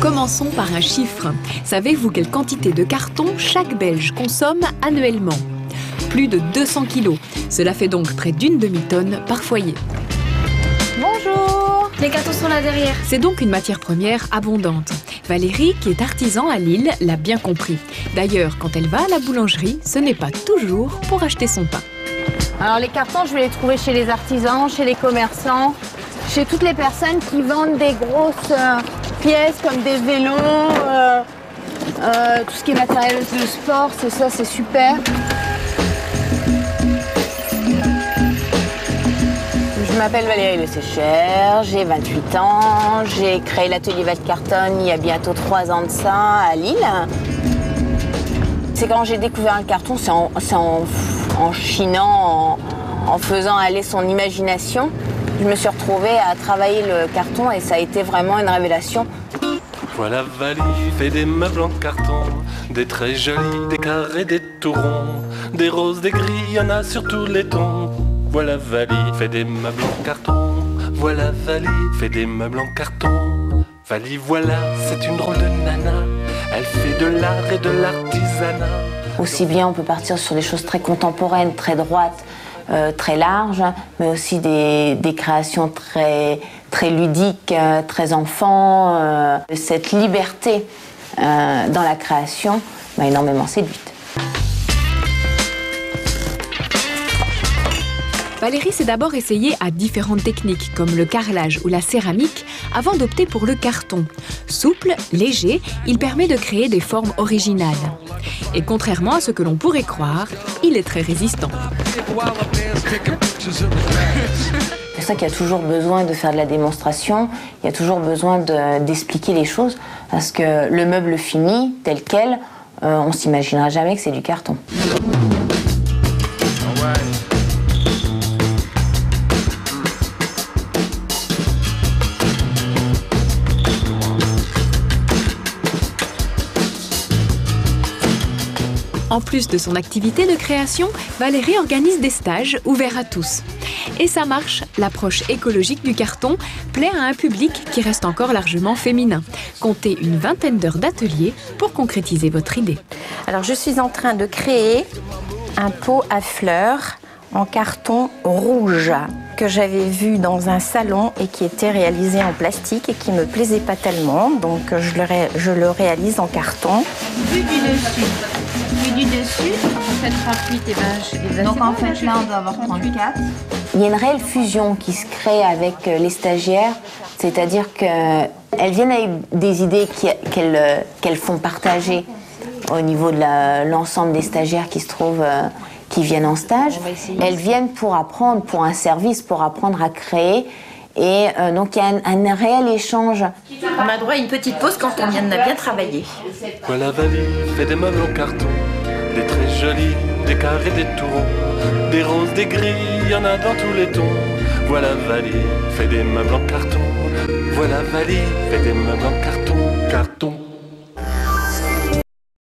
Commençons par un chiffre. Savez-vous quelle quantité de carton chaque Belge consomme annuellement? Plus de 200 kilos. Cela fait donc près d'une demi-tonne par foyer. Bonjour! Les cartons sont là derrière. C'est donc une matière première abondante. Valérie, qui est artisan à Lille, l'a bien compris. D'ailleurs, quand elle va à la boulangerie, ce n'est pas toujours pour acheter son pain. Alors les cartons, je vais les trouver chez les artisans, chez les commerçants, chez toutes les personnes qui vendent des grosses pièces comme des vélos, tout ce qui est matériel de sport, c'est ça, c'est super. Je m'appelle Valérie Le Sécher, j'ai 28 ans, j'ai créé l'atelier Valcarton il y a bientôt 3 ans de ça à Lille. C'est quand j'ai découvert le carton, c'est en chinant, en faisant aller son imagination. Je me suis retrouvée à travailler le carton et ça a été vraiment une révélation. Voilà Valie fait des meubles en carton, des très jolis, des carrés, des tout ronds, des roses, des gris, il y en a sur tous les tons. Voilà Valie fait des meubles en carton, voilà Valie fait des meubles en carton. Valie voilà, c'est une drôle de nana, elle fait de l'art et de l'artisanat. Aussi bien on peut partir sur des choses très contemporaines, très droites, très larges, mais aussi des créations très ludiques, très enfants. Cette liberté dans la création m'a énormément séduite. Valérie s'est d'abord essayée à différentes techniques, comme le carrelage ou la céramique, avant d'opter pour le carton. Souple, léger, il permet de créer des formes originales. Et contrairement à ce que l'on pourrait croire, il est très résistant. C'est pour ça qu'il y a toujours besoin de faire de la démonstration, il y a toujours besoin d'expliquer les choses, parce que le meuble fini, tel quel, on ne s'imaginera jamais que c'est du carton. En plus de son activité de création, Valérie organise des stages ouverts à tous. Et ça marche, l'approche écologique du carton plaît à un public qui reste encore largement féminin. Comptez une vingtaine d'heures d'atelier pour concrétiser votre idée. Alors je suis en train de créer un pot à fleurs en carton rouge que j'avais vu dans un salon et qui était réalisé en plastique et qui me plaisait pas tellement, donc je le réalise en carton. Vue du dessus. Vue du dessus, en fait 38 et ben, Donc en fait là on doit avoir 34. Il y a une réelle fusion qui se crée avec les stagiaires, c'est-à-dire qu'elles viennent avec des idées qu'elles font partager au niveau de l'ensemble des stagiaires qui se trouvent, qui viennent en stage. Elles viennent pour apprendre, pour un service, pour apprendre à créer. Et donc il y a un réel échange. On a droit à une petite pause quand on vient de bien travailler. Voilà Valie fait des meubles en carton, des très jolis, des carrés, des tout ronds, des roses, des gris, il y en a dans tous les tons. Voilà Valie fait des meubles en carton, voilà Valie fait des meubles en carton, carton.